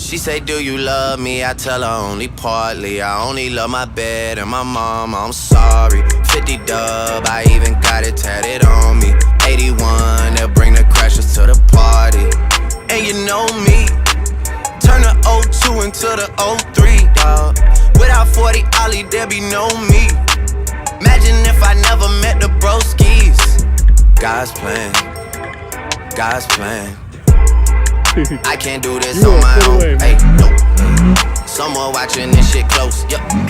She say, do you love me? I tell her only partly. I only love my bed and my mom, I'm sorry. 50 dub, I even got it tatted on me. 81, they'll bring the crashers to the party. And you know me, turn the 02 into the 03, dawg. Without 40 Ollie, there be no me. Imagine if I never met the broskies. God's plan, God's plan. I can't do this on my own. Hey, no. Someone watching this shit close. Yep.